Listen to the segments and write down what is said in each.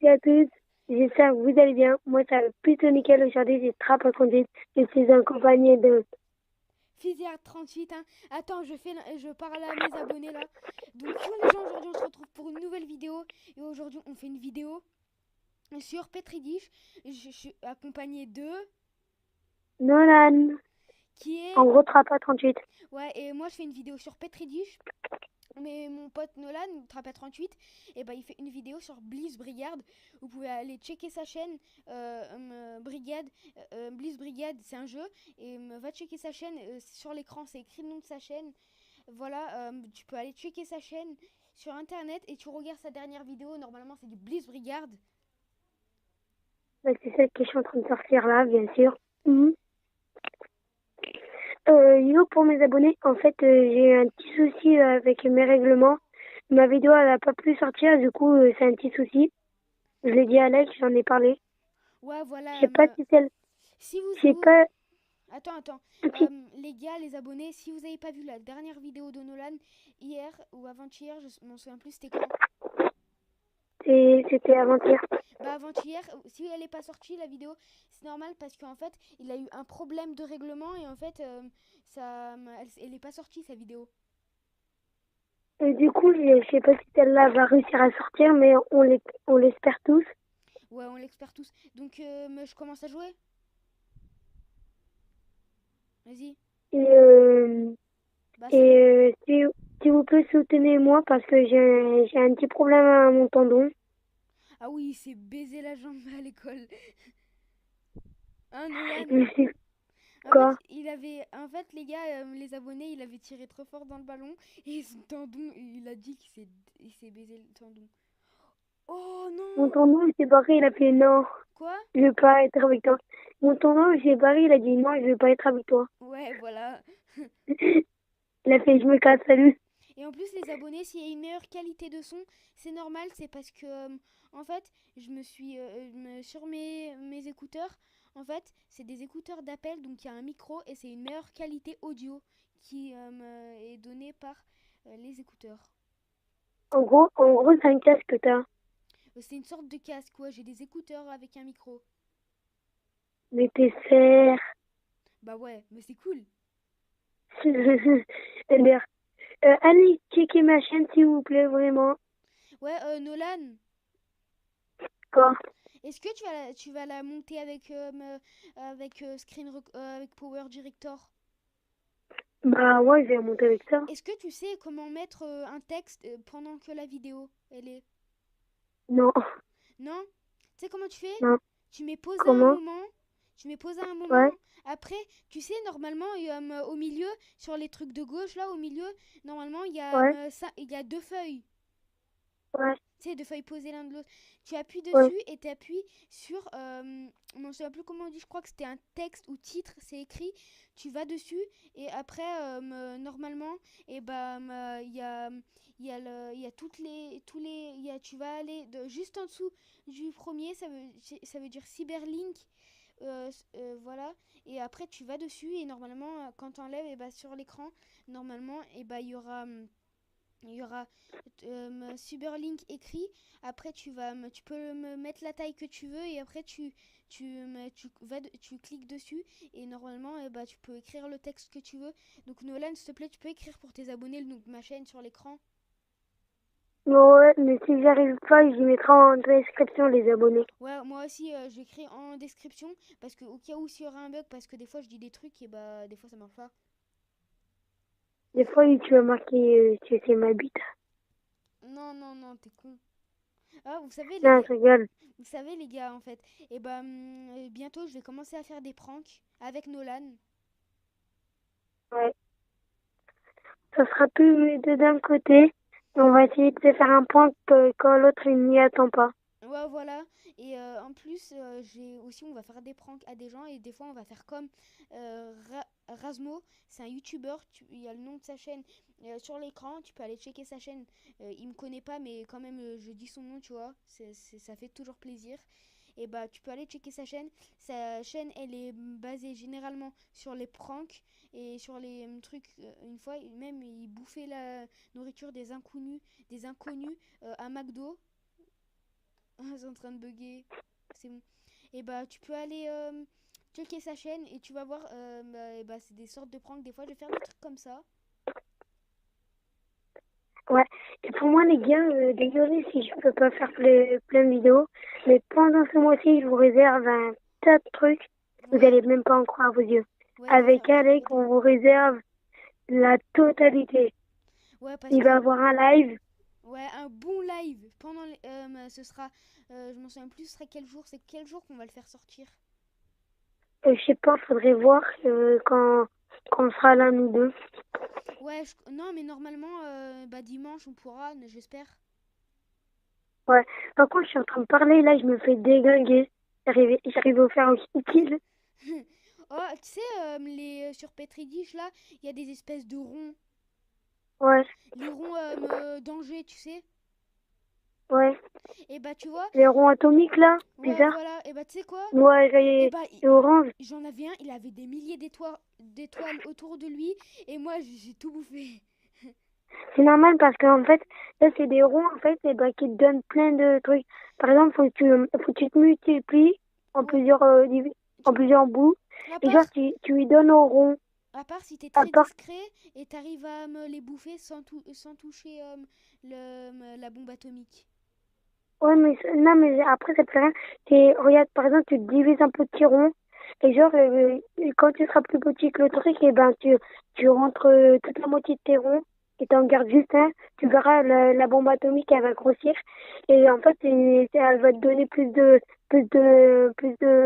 et à tous. J'espère que vous allez bien. Moi, ça va plutôt nickel aujourd'hui. J'ai Trap à conduite. Je suis accompagné de... Fizia 38, hein. Attends, je parle à mes abonnés là. Donc, yo les gens, aujourd'hui on se retrouve pour une nouvelle vidéo. Et aujourd'hui on fait une vidéo sur Petri Dish. Je suis accompagné de. Nolan. Qui En est. gros, Trap à 38. Ouais, et moi je fais une vidéo sur Petri Dish. Mais mon pote Nolan, Trappa38, et bah, il fait une vidéo sur Bliss Brigade. Vous pouvez aller checker sa chaîne. Brigade, Bliss Brigade, c'est un jeu. Et va checker sa chaîne. Sur l'écran, c'est écrit le nom de sa chaîne. Voilà, tu peux aller checker sa chaîne sur internet et tu regardes sa dernière vidéo. Normalement, c'est du Bliss Brigade. Bah, c'est celle que je suis en train de sortir là, bien sûr. Mhm. Yo, pour mes abonnés, en fait, j'ai eu un petit souci avec mes règlements. Ma vidéo, elle a pas pu sortir. Du coup, c'est un petit souci. Je l'ai dit à Alex, j'en ai parlé. Ouais, Je voilà. sais pas si c'est... Si Je vous, sais pas... Attends. si- Les gars, les abonnés, si vous n'avez pas vu la dernière vidéo de Nolan, hier ou avant-hier, je m'en souviens plus, c'était quand. C'était avant-hier. Bah avant-hier, si elle n'est pas sortie la vidéo, c'est normal parce qu'en fait, il a eu un problème de règlement et en fait, elle est pas sortie sa vidéo. Et du coup, je sais pas si celle-là va réussir à sortir, mais on l'espère tous. Ouais, on l'espère tous. Donc, je commence à jouer. Vas-y. Et, euh, Bah et c'est bon. si vous pouvez soutenir moi parce que j'ai un petit problème à mon tendon. Ah oui, il s'est baisé la jambe à l'école. Hein, Nolan? Je sais En fait, quoi? en fait, les gars, les abonnés, il avait tiré trop fort dans le ballon et son tendon, il a dit il s'est baisé le tendon. Oh Mon non! tendon, il s'est barré, il a fait non, Quoi? je veux pas être avec toi. Mon tendon, il s'est barré, il a dit non, je veux pas être avec toi. Ouais, voilà. Il a fait je me casse, salut. Et en plus, les abonnés, s'il y a une meilleure qualité de son, c'est normal, c'est parce que, en fait, je me suis, sur mes écouteurs, en fait, c'est des écouteurs d'appel, donc il y a un micro et c'est une meilleure qualité audio qui est donnée par les écouteurs. En gros, c'est un casque que t'as. C'est une sorte de casque, quoi, j'ai des écouteurs avec un micro. Mais t'es serre. Bah ouais, mais c'est cool. Allez, checker ma chaîne s'il vous plaît, vraiment. Ouais, Nolan, Quoi? est-ce que tu vas la monter avec, avec Power Director? Bah ouais, je vais monter avec ça. Est-ce que tu sais comment mettre un texte pendant que la vidéo elle est. Non, Non? Tu sais comment tu fais? non. Tu mets pause à un Comment? moment. Tu mets pause à un moment. Ouais, Après, tu sais, normalement, au milieu, sur les trucs de gauche, là, au milieu, normalement, ouais, il y a deux feuilles. ouais, Tu sais, deux feuilles posées l'un de l'autre. Tu appuies ouais. dessus et tu appuies sur. Je ne sais plus comment on dit, je crois que c'était un texte ou titre, c'est écrit. Tu vas dessus et après, normalement, et bah, il y a toutes les. Tous les tu vas aller juste en dessous du premier, ça veut dire Cyberlink. Voilà. Et après, tu vas dessus et normalement, quand tu enlèves, et bah, sur l'écran, normalement, et bah, il y aura Cyberlink écrit. Après, tu peux me mettre la taille que tu veux et après tu cliques dessus et normalement, bah, tu peux écrire le texte que tu veux. Donc Nolan, s'il te plaît, tu peux écrire pour tes abonnés donc ma chaîne sur l'écran. Ouais, mais si j'arrive pas, j'y mettrai en description les abonnés. Ouais, moi aussi, j'écris en description parce que au cas où s'il y aura un bug, parce que des fois je dis des trucs et bah des fois ça marche pas. Des fois, tu vas marquer que c'est ma bite. Non, t'es con. Ah, vous savez les Non, gars, je rigole. en fait, et bah bientôt je vais commencer à faire des pranks avec Nolan. Ouais. Ça sera plus de d'un côté. On va essayer de se faire un point quand l'autre il n'y attend pas. Ouais, voilà. Et en plus, j'ai aussi, on va faire des pranks à des gens et des fois, on va faire comme Rasmo. C'est un youtubeur. Il y a le nom de sa chaîne sur l'écran. Tu peux aller checker sa chaîne. Il me connaît pas, mais quand même, je dis son nom, tu vois. Ça fait toujours plaisir. Et bah, tu peux aller checker sa chaîne. Sa chaîne, elle est basée généralement sur les pranks et sur les trucs. Une fois, même, il bouffait la nourriture des inconnus à McDo. c'est en train de bugger. C'est bon. Et bah, tu peux aller checker sa chaîne et tu vas voir. Et bah, c'est des sortes de pranks. Des fois, je vais faire des trucs comme ça. Ouais. Et pour moi, les gars, désolé si je peux pas faire plein de vidéos, mais pendant ce mois-ci, je vous réserve un tas de trucs. Vous Ouais, allez même pas en croire à vos yeux. ouais, tu vas faire Avec plein de Alec, on vidéos. vous réserve la totalité. Ouais, parce Il va que. avoir un live. Ouais, un bon live. Ce sera. Je m'en souviens plus, ce sera quel jour? C'est quel jour qu'on va le faire sortir? Je sais pas, faudrait voir quand on sera là, nous deux. Ouais, non, mais normalement, bah, dimanche, on pourra, j'espère. Ouais. Par contre, je suis en train de parler, là, je me fais déglinguer. J'arrive à faire un kill. Oh, tu sais, sur Petri Dish, là, il y a des espèces de ronds. Ouais, Les ronds danger, tu sais. ouais. Et bah, tu vois, Les ronds atomiques, là, ouais, bizarre. voilà. Et bah, tu sais quoi? Ouais, Et bah, et orange. j'en avais un, il avait des milliers d'étoiles autour de lui. Et moi, j'ai tout bouffé. C'est normal parce qu'en fait, là, c'est des ronds, en fait, et ben, qui te donnent plein de trucs. Par exemple, faut que tu te multiplies en Ouais, en tu- plusieurs bouts. à Et part, genre, tu lui donnes au rond. à part si t'es À très part, discret et t'arrives à me les bouffer sans toucher la bombe atomique. ouais, mais, non, mais après, ça te fait rien. Regarde, par exemple, tu divises un petit rond. Et genre, quand tu seras plus petit que le truc, et ben, tu rentres toute la moitié de tes ronds. Et t'en gardes juste un. Tu verras, la bombe atomique, elle va grossir. Et en fait, elle va te donner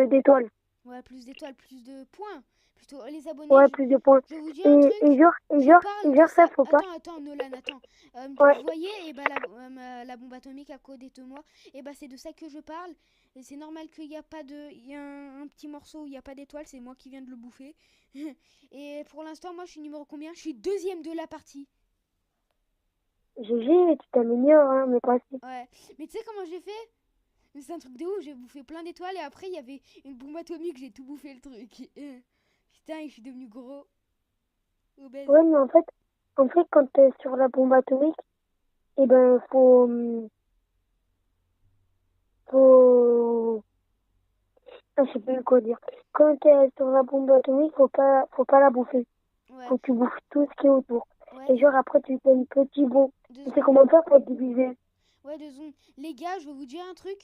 d'étoiles. Ouais, plus d'étoiles, plus de points. Plutôt les abonnés, Ouais, plus de points. je vais vous dire Et, un et truc. genre, et Je genre, parle et de genre, ça. ça, faut pas. Attends, Nolan, attends. Ouais, Vous voyez, et bah la bombe atomique à côté de moi, et bah c'est de ça que je parle. Et c'est normal qu'il n'y a pas de, il y a un petit morceau où il n'y a pas d'étoile, c'est moi qui viens de le bouffer. Et pour l'instant, moi, je suis numéro combien? Je suis deuxième de la partie. GG, tu t'améliores, hein, mais pas si. Ouais. Mais tu sais comment j'ai fait? C'est un truc de ouf. J'ai bouffé plein d'étoiles et après il y avait une bombe atomique. J'ai tout bouffé le truc. Putain, je suis devenu gros, obèse. Ouais, mais en fait, quand t'es sur la bombe atomique, et ben, faut, ah, je sais plus quoi dire. Quand t'es sur la bombe atomique, faut pas la bouffer. Ouais, Faut que tu bouffes tout ce qui est autour. ouais, Et genre, après, tu fais une petite bombe. deux Tu sais secondes. comment faire pour diviser? Ouais, 2 secondes. Les gars, je vais vous dire un truc.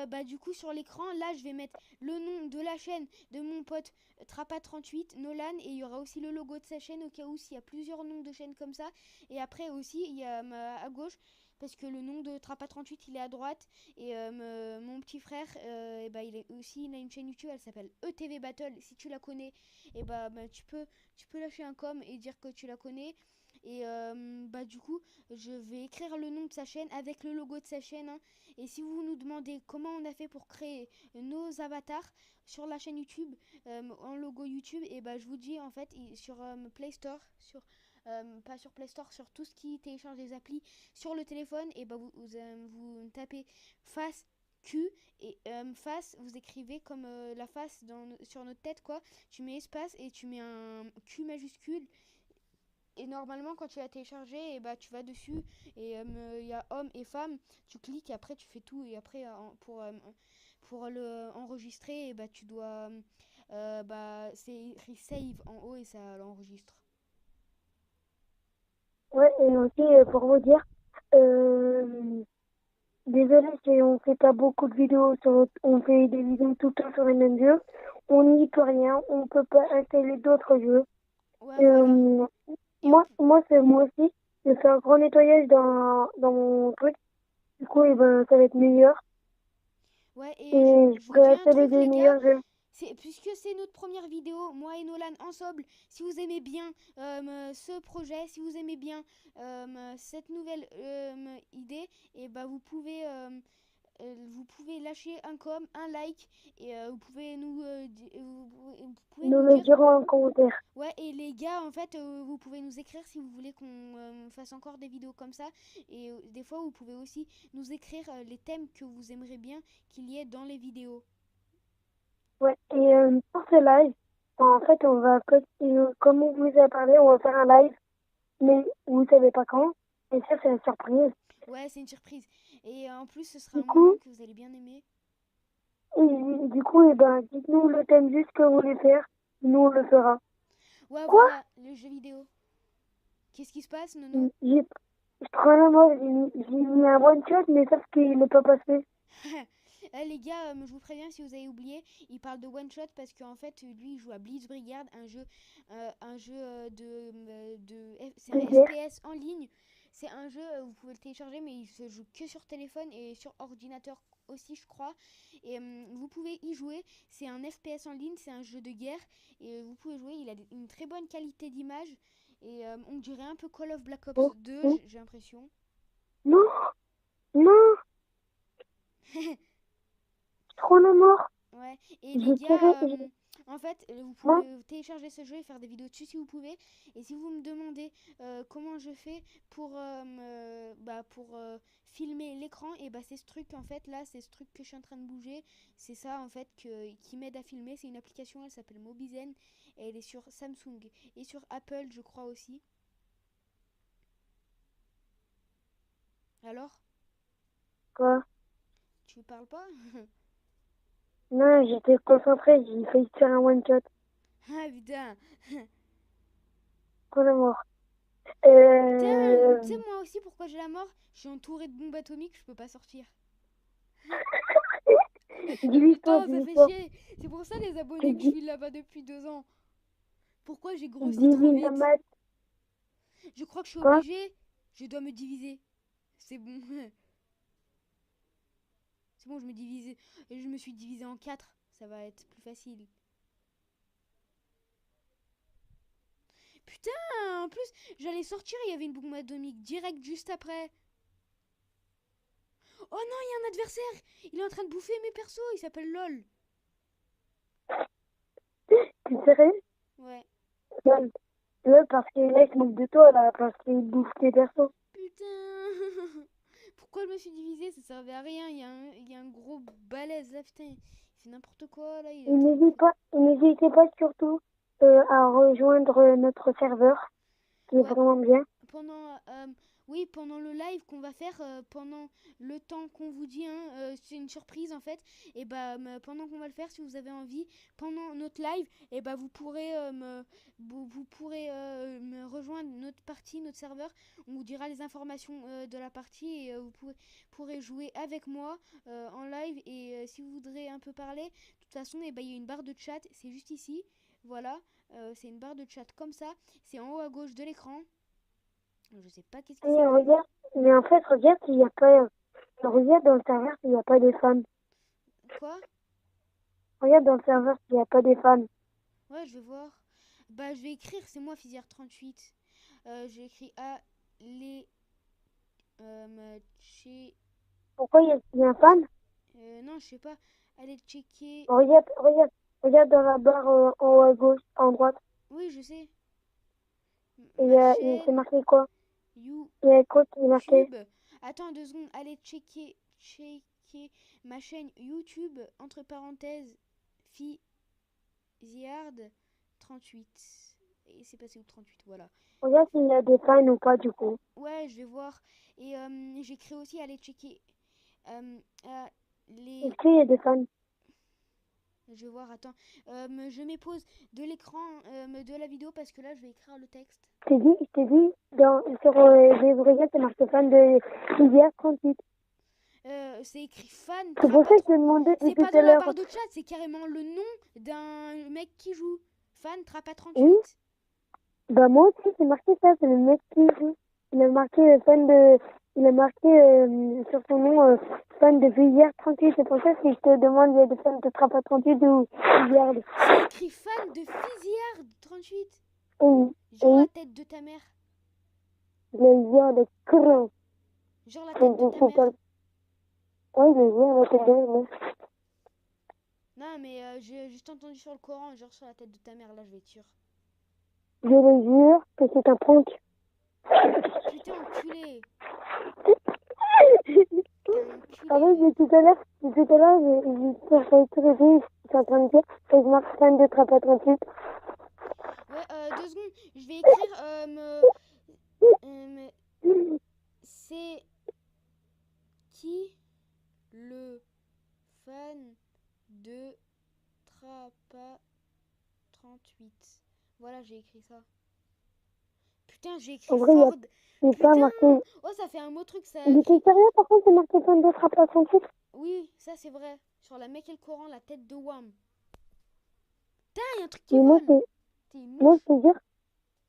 Bah, du coup, sur l'écran, là, je vais mettre le nom de la chaîne de mon pote Trapa38, Nolan. Et il y aura aussi le logo de sa chaîne au cas où s'il y a plusieurs noms de chaînes comme ça. Et après aussi, il y a à gauche. Parce que le nom de Trapa38 il est à droite. Et mon petit frère, et bah, il a une chaîne YouTube, elle s'appelle ETV Battle. Si tu la connais, et bah, tu peux lâcher un com et dire que tu la connais. Et bah, du coup, je vais écrire le nom de sa chaîne avec le logo de sa chaîne, hein. Et si vous nous demandez comment on a fait pour créer nos avatars sur la chaîne YouTube, en logo YouTube, et bah je vous dis en fait sur Play Store, pas sur Play Store, sur tout ce qui télécharge des applis sur le téléphone, et bah vous tapez face Q et face, vous écrivez comme la face sur notre tête quoi. Tu mets espace et tu mets un Q majuscule et normalement, quand tu l'as téléchargé, et bah, tu vas dessus et il y a homme et femme. Tu cliques et après tu fais tout. Et après, pour le enregistrer, et bah, tu dois. Bah, c'est écrit save en haut et ça l'enregistre. Ouais, et aussi, pour vous dire, euh, désolé si on fait pas beaucoup de vidéos on fait des vidéos tout le temps sur les mêmes jeux. On n'y peut rien, on peut pas installer d'autres jeux. Ouais, voilà. Euh, Et on peut. moi aussi, je fais un grand nettoyage dans mon truc. Du coup, eh ben, ça va être meilleur. Ouais, et Et je je vous pourrais dis un installer truc, des les gars. meilleurs jeux. Puisque c'est notre première vidéo, moi et Nolan ensemble, si vous aimez bien ce projet, si vous aimez bien cette nouvelle idée, et bah vous pouvez lâcher un com, un like, et vous pouvez Nous nous le dire. dirons en commentaire. Ouais, et les gars, en fait, vous pouvez nous écrire si vous voulez qu'on fasse encore des vidéos comme ça. Et des fois, vous pouvez aussi nous écrire les thèmes que vous aimeriez bien qu'il y ait dans les vidéos. Ouais, et pour ce live, en fait, comme on vous a parlé, on va faire un live, mais vous savez pas quand. Et ça, c'est une surprise. Ouais, c'est une surprise. Et en plus, ce sera Du un moment coup, que vous allez bien aimer. du coup, dites-nous le thème juste que vous voulez faire. Nous, on le fera. Ouais, Quoi? voilà, le jeu vidéo. Qu'est-ce qui se passe, Nono? Je prends la mort, j'ai mis un one shot, mais sauf qu'il n'est pas passé. Les gars, je vous préviens si vous avez oublié, il parle de one shot parce qu'en fait, lui, il joue à Blitzbrigade, un jeu c'est De un guerre. FPS en ligne. C'est un jeu, vous pouvez le télécharger, mais il se joue que sur téléphone et sur ordinateur aussi, je crois. Et vous pouvez y jouer. C'est un FPS en ligne, c'est un jeu de guerre et vous pouvez jouer. Il a une très bonne qualité d'image et on dirait un peu Call of Black Ops Oh, 2, oh. j'ai l'impression. Non, non, trop la mort. Ouais, et les J'ai tiré. gars, en fait, vous Moi, pouvez télécharger ce jeu et faire des vidéos dessus si vous pouvez. Et si vous me demandez comment je fais pour filmer l'écran, et bah c'est ce truc en fait là, c'est ce truc que je suis en train de bouger. C'est ça en fait qui m'aide à filmer. C'est une application, elle s'appelle Mobizen et elle est sur Samsung et sur Apple, je crois aussi. Alors, quoi? tu parles pas? Non, j'étais concentré, j'ai failli faire un one shot. Ah putain, Trop la mort. putain, tu sais moi aussi pourquoi j'ai la mort? Je suis entourée de bombes atomiques, je peux pas sortir. Dis-lui-toi, Putain, ça fait dis-lui-toi. chier. C'est pour ça les Tu abonnés que je dis, suis là-bas depuis 2 ans. Pourquoi j'ai grossi trop divise la vite? maths. Je crois que je suis Quoi? obligée. Je dois me diviser. C'est bon. C'est bon, je me divise. Je me suis divisée en 4. Ça va être plus facile. Putain, en plus, j'allais sortir, il y avait une bombe atomique direct juste après. Oh non, il y a un adversaire. Il est en train de bouffer mes persos. Il s'appelle LOL. T'es sérieux? Ouais. Lol. Lol, parce que là, il se moque de toi, là, parce qu'il bouffe tes persos. Putain. Pourquoi je me suis divisée? Ça servait à rien. Il y a un gros balèze là, putain. Il fait n'importe quoi là. Il est Et en train de bouffer. n'hésitez pas surtout à rejoindre notre serveur, qui est Ouais, vraiment bien. pendant, oui, pendant le live qu'on va faire, pendant le temps qu'on vous dit, hein, c'est une surprise en fait. Et bah, pendant qu'on va le faire, si vous avez envie, pendant notre live, et bah, vous pourrez me rejoindre notre partie, notre serveur. On vous dira les informations de la partie et pourrez jouer avec moi en live. Et si vous voudrez un peu parler, de toute façon, et bah, il y a une barre de chat, c'est juste ici. Voilà, c'est une barre de chat comme ça. C'est en haut à gauche de l'écran. Je sais pas qu'est-ce Et qui s'est passé. regarde, mais en fait, regarde s'il n'y a pas, regarde dans le serveur s'il n'y a pas des fans. Quoi? Regarde dans le serveur s'il n'y a pas des fans. Ouais, je vais voir. Bah, je vais écrire, c'est moi, Fizière38. J'ai écrit à les. Chez. Pourquoi il y a un fan? Non, je sais pas. Allez checker. Regarde dans la barre en haut à gauche, en droite. Oui, je sais. Et Ma c'est chaîne marqué quoi? YouTube. Il y a quoi qui est marqué? Attends 2 secondes. Allez checker ma chaîne YouTube. Entre parenthèses, Fiziard38. Et c'est passé où 38, voilà. Regarde s'il y a des fans ou pas du coup. Ouais, je vais voir. Et j'écris aussi, allez checker à Est-ce les. qu'il y a des fans? Je vais voir, attends. Je mets pause de l'écran de la vidéo parce que là, je vais écrire le texte. Je t'ai dit, sur les oreillettes, c'est marqué fan de Rivière 38. C'est écrit fan C'est pour ça que je te Trapatron. demandais C'est depuis pas tout à dans la l'heure. barre de chat, c'est carrément le nom d'un mec qui joue. Fan Oui, Trapa38. bah moi aussi, c'est marqué ça, c'est le mec qui joue. Il a marqué fan de. Il a marqué sur son nom fan de Rivière 38. C'est pour ça que je te demande, il y a des fans de Trapa 38 ou Rivière. C'est écrit fan de Fiziard38. Oui, Genre la tête de ta mère. les yeux de creux. Genre la tête de ta mère. Oui, les yeux de ta mère. Non, mais j'ai juste entendu sur le Coran, genre sur la tête de ta mère. Là, je vais être sûre. Je le jure que c'est un prank. Putain, enculé. En fait, tout à l'heure, j'ai failli tout réveiller, je suis en train de dire, et je marque fan de Trapa 38. Ouais, 2 secondes. Je vais écrire c'est merci le fan de Trapa 38. Voilà, j'ai écrit ça. Putain, j'ai écrit En vrai, Ford. il n'est pas Putain. marqué. Oh, ça fait un mot truc, ça. Il était sérieux, par contre, c'est marqué fan de Trapa 38. Oui, ça c'est vrai. Sur la Mecque et le Coran, la tête de Wham. Putain, il y a un truc qui Mais vole. T'es une moi, mouche.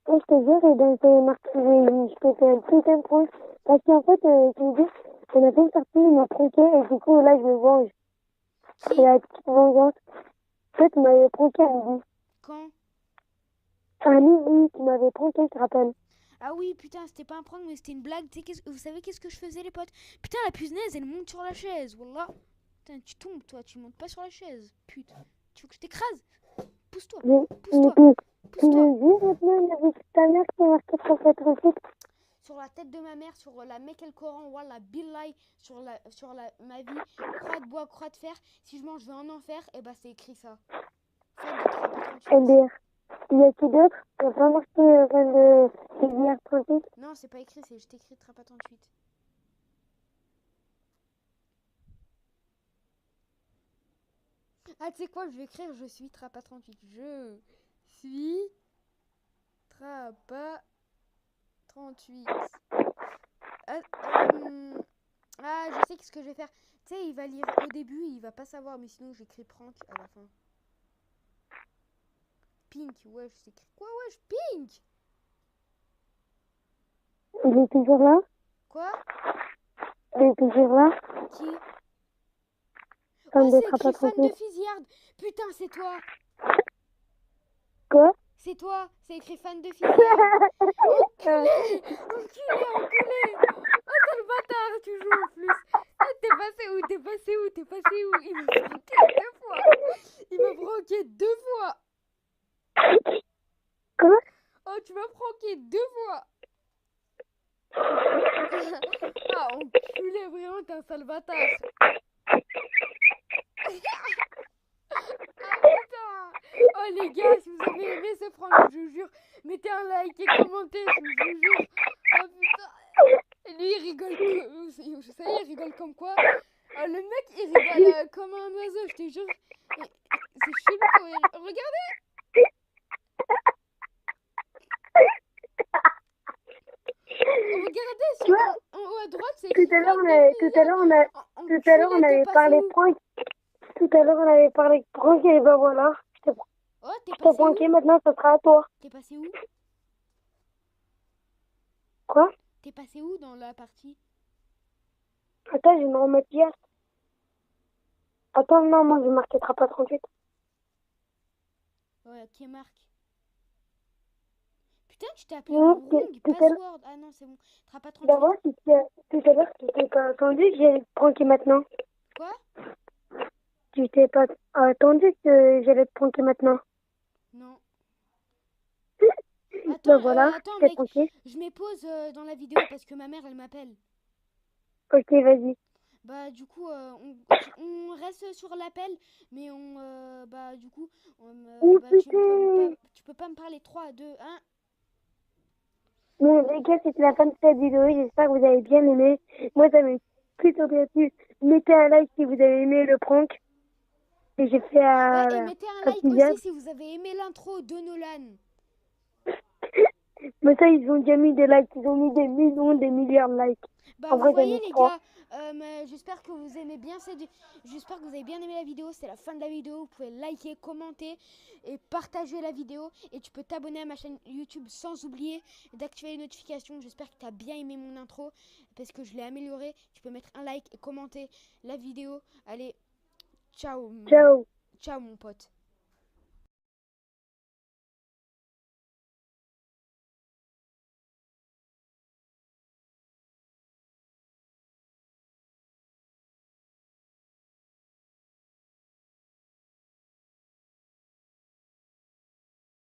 je te jure, et ben, c'est marqué, je peux faire un putain de point. Parce qu'en fait, je me dis, on a fait une sortie, il m'a pranké, et du coup, là, je me venge. Qui? C'est la petite vengeance. En fait, il m'avait pranké à midi. Quand? À midi, tu m'avais pranké, je te rappelle. Ah oui, putain, c'était pas un prank, mais c'était une blague. Tu sais, vous savez qu'est-ce que je faisais, les potes? Putain, la punaise, elle monte sur la chaise. Wallah. Putain, tu tombes, toi, tu montes pas sur la chaise. Putain. Tu veux que je t'écrase? Pousse-toi. Mais Pousse-toi. tu Pousse-toi. me dis maintenant, la vie de ta mère qui est marquée sur cette recette. Sur la tête de ma mère, sur la Mecque et le Coran, Wallah, Billahi, ma vie, croix de bois, croix de fer. Si je mange, je vais en enfer. Et bah, c'est écrit ça. Fan de Trapa 38. MDR. Il y a qui d'autre? Il n'y a pas marqué de MDR 38. Non, c'est pas écrit, c'est juste écrit Trapa 38. Ah, tu sais quoi, je vais écrire je suis Trapa 38. Je suis Trapa 38. Je sais ce que je vais faire. Tu sais, il va lire au début, il va pas savoir, mais sinon j'écris prank à la fin. Pink, wesh, c'est écrit quoi, wesh, Pink? Il est toujours là? Quoi? Il est toujours là? Qui? Fan Oh, de c'est Trapa écrit fan de 38. Fizzyard. Putain, c'est toi. Quoi? C'est toi, c'est écrit fan de Fizzyard. Enculé. Enculé. Oh, c'est le bâtard, tu joues en plus. Ah, t'es passé où? T'es passé où? T'es passé où? Il m'a broqué 2 fois. Il m'a broqué 2 fois. Quoi? Oh, tu m'as broqué 2 fois. Ah, enculé, vraiment, t'es un sale bâtard. Ah putain! Oh les gars, si vous avez aimé ce prank, je vous jure, mettez un like et commentez, je vous jure. Oh putain! Et lui il rigole, ça y est, il rigole comme quoi? Oh, le mec il rigole comme un oiseau, je te jure. C'est chelou quand il... Regardez! Regardez, Tu vois, en haut à droite, c'est tout écrit à l'heure, fan de tout à l'heure, on Enculé, t'es avait passé parlé où? prank. Tout à l'heure, on avait parlé prank et ben voilà. Oh, t'es Je t'ai passé pranké, où? maintenant, ça sera à toi. T'es passé où? Quoi? T'es passé où dans la partie? Attends, je vais me remettre hier. Attends, non, moi, j'ai marqué Trapa 38. Ouais, qui marque? Putain, tu t'es appelé Non, Wrong tout à l'heure, Password. Ah non, c'est bon. Trapa 38. d'abord, tout à l'heure, tu t'es pas attendu que j'allais te pranker maintenant. Quoi? Tu t'es pas attendu que j'allais te pranker maintenant. Non. Ben Attends, voilà, attends, je t'ai mec. pranké. Je mets pause dans la vidéo parce que ma mère, elle m'appelle. Ok, vas-y. Bah, du coup, on reste sur l'appel, mais bah, du coup, Oh bah, putain! tu peux pas me parler. 3, 2, 1. Bon, les gars, c'était la fin de cette vidéo. J'espère que vous avez bien aimé. Moi, ça m'a plutôt bien plu. Mettez un like si vous avez aimé le prank que j'ai fait Ouais, et mettez un like Kylian. aussi si vous avez aimé l'intro de Nolan. Mais ça, ils ont déjà mis des likes. Ils ont mis des millions, des milliards de likes. Bah En vous vrai, j'en voyez ai les 3. gars, j'espère que vous aimez bien j'espère que vous avez bien aimé la vidéo, c'est la fin de la vidéo, vous pouvez liker, commenter et partager la vidéo et tu peux t'abonner à ma chaîne YouTube sans oublier d'activer les notifications. J'espère que tu as bien aimé mon intro parce que je l'ai amélioré. Tu peux mettre un like et commenter la vidéo. Allez, ciao. Ciao. Ciao mon pote.